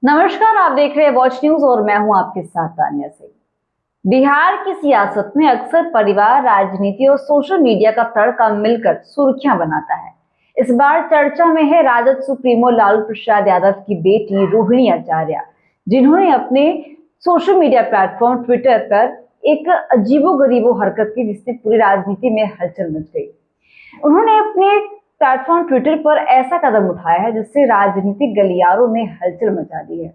नमस्कार, आप देख रहे हैं वॉच न्यूज और मैं हूं आपके साथ तान्या सिंह। बिहार की सियासत में अक्सर परिवार, राजनीति और सोशल मीडिया का तड़का मिलकर सुर्खियां बनाता है। इस बार चर्चा में है राजद सुप्रीमो लालू प्रसाद यादव की बेटी रोहिणी आचार्य, जिन्होंने अपने सोशल मीडिया प्लेटफॉर्म ट्विटर पर एक अजीबोगरीबो हरकत की, जिससे पूरी राजनीति में हलचल मच गई। उन्होंने अपने प्लेटफॉर्म ट्विटर पर ऐसा कदम उठाया है जिससे राजनीतिक गलियारों में हलचल मचा दी है।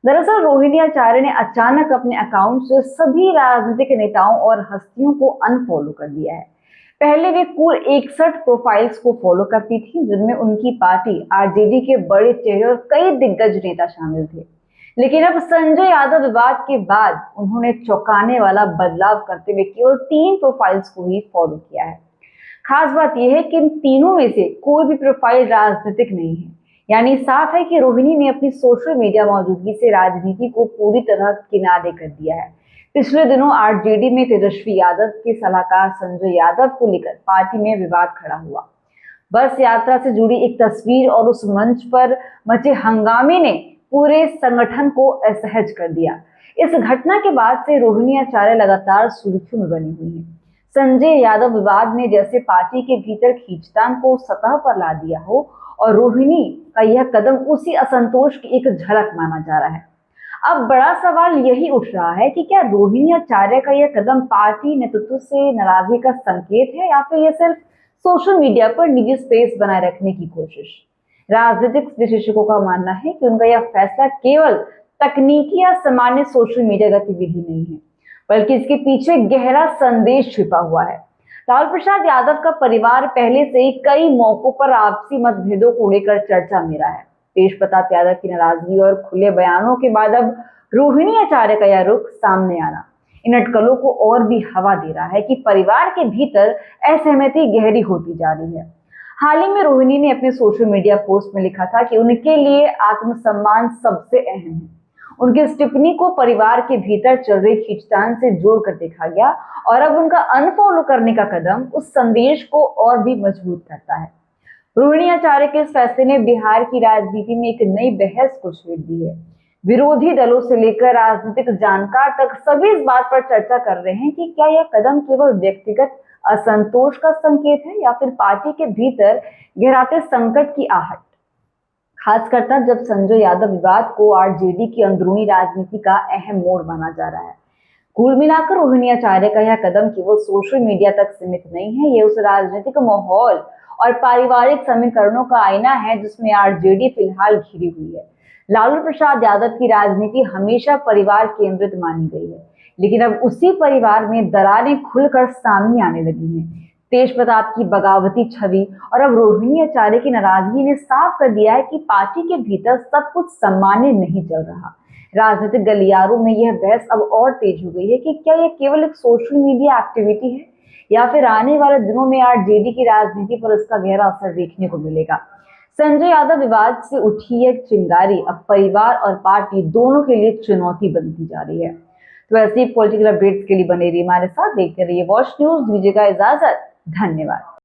दरअसल रोहिणी आचार्य ने अचानक अपने अकाउंट से सभी राजनीतिक नेताओं और हस्तियों को अनफॉलो कर दिया है। पहले वे कुल 61 प्रोफाइल्स को फॉलो करती थी, जिनमें उनकी पार्टी आरजेडी के बड़े चेहरे और कई दिग्गज नेता शामिल थे। लेकिन अब संजय यादव विवाद के बाद उन्होंने चौंकाने वाला बदलाव करते हुए केवल 3 प्रोफाइल्स को ही फॉलो किया है। खास बात यह है कि इन तीनों में से कोई भी प्रोफाइल राजनीतिक नहीं है। यानी साफ है कि रोहिणी ने अपनी सोशल मीडिया मौजूदगी से राजनीति को पूरी तरह किनारे कर दिया है। पिछले दिनों आरजेडी में तेजस्वी यादव के सलाहकार संजय यादव को लेकर पार्टी में विवाद खड़ा हुआ। बस यात्रा से जुड़ी एक तस्वीर और उस मंच पर मचे हंगामे ने पूरे संगठन को असहज कर दिया। इस घटना के बाद से रोहिणी आचार्य लगातार सुर्खियों में बनी हुई है। संजय यादव विवाद ने जैसे पार्टी के भीतर खींचतान को सतह पर ला दिया हो, और रोहिणी का यह कदम उसी असंतोष की एक झलक माना जा रहा है। अब बड़ा सवाल यही उठ रहा है कि क्या रोहिणी आचार्य का यह कदम पार्टी नेतृत्व से नाराजगी का संकेत है, या फिर यह सिर्फ सोशल मीडिया पर निजी स्पेस बनाए रखने की कोशिश। राजनीतिक विशेषज्ञों का मानना है कि उनका यह फैसला केवल तकनीकी या सामान्य सोशल मीडिया गतिविधि नहीं है, बल्कि इसके पीछे गहरा संदेश छिपा हुआ है। लालू प्रसाद यादव का परिवार पहले से ही कई मौकों पर आपसी मतभेदों को लेकर चर्चा में रहा है। तेज प्रताप यादव की नाराजगी और खुले बयानों के बाद अब रोहिणी आचार्य का यह रुख सामने आना इन अटकलों को और भी हवा दे रहा है कि परिवार के भीतर असहमति गहरी होती जा रही है। हाल ही में रोहिणी ने अपने सोशल मीडिया पोस्ट में लिखा था कि उनके लिए आत्मसम्मान सबसे अहम है। उनकी इस टिप्पणी को परिवार के भीतर चल रही खींचतान से जोड़कर देखा गया, और अब उनका अनफॉलो करने का कदम उस संदेश को और भी मजबूत करता है। रोहिणी आचार्य के इस फैसले ने बिहार की राजनीति में एक नई बहस को छेड़ दी है। विरोधी दलों से लेकर राजनीतिक जानकार तक सभी इस बात पर चर्चा कर रहे हैं कि क्या यह कदम केवल व्यक्तिगत असंतोष का संकेत है, या फिर पार्टी के भीतर गहराते संकट की आहट। खासकर तब जब संजय यादव विवाद को आरजेडी की अंदरूनी राजनीति का अहम मोड़ माना जा रहा है। कुल मिलाकर रोहिणी आचार्य का यह कदम केवल सोशल मीडिया तक सीमित नहीं है, ये उस राजनीतिक माहौल और पारिवारिक समीकरणों का आईना है जिसमें आरजेडी फिलहाल घिरी हुई है। लालू प्रसाद यादव की राजनीति हमेशा परिवार केंद्रित मानी गई है, लेकिन अब उसी परिवार में दरारें खुलकर सामने आने लगी हैं। तेज प्रताप की बगावती छवि और अब रोहिणी आचार्य की नाराजगी ने साफ कर दिया है कि पार्टी के भीतर सब कुछ सामान्य नहीं चल रहा। राजनीतिक गलियारों में यह बहस अब और तेज हो गई है कि क्या यह केवल एक सोशल मीडिया एक्टिविटी है, या फिर आने वाले दिनों में आरजेडी की राजनीति पर इसका गहरा असर देखने को मिलेगा। संजय यादव विवाद से उठी यह चिंगारी अब परिवार और पार्टी दोनों के लिए चुनौती बनती जा रही है। तो ऐसे ही पॉलिटिकल अपडेट्स के लिए बने रहिए हमारे साथ, देखते रहिए वॉच न्यूज। दीजिएगा इजाजत, धन्यवाद।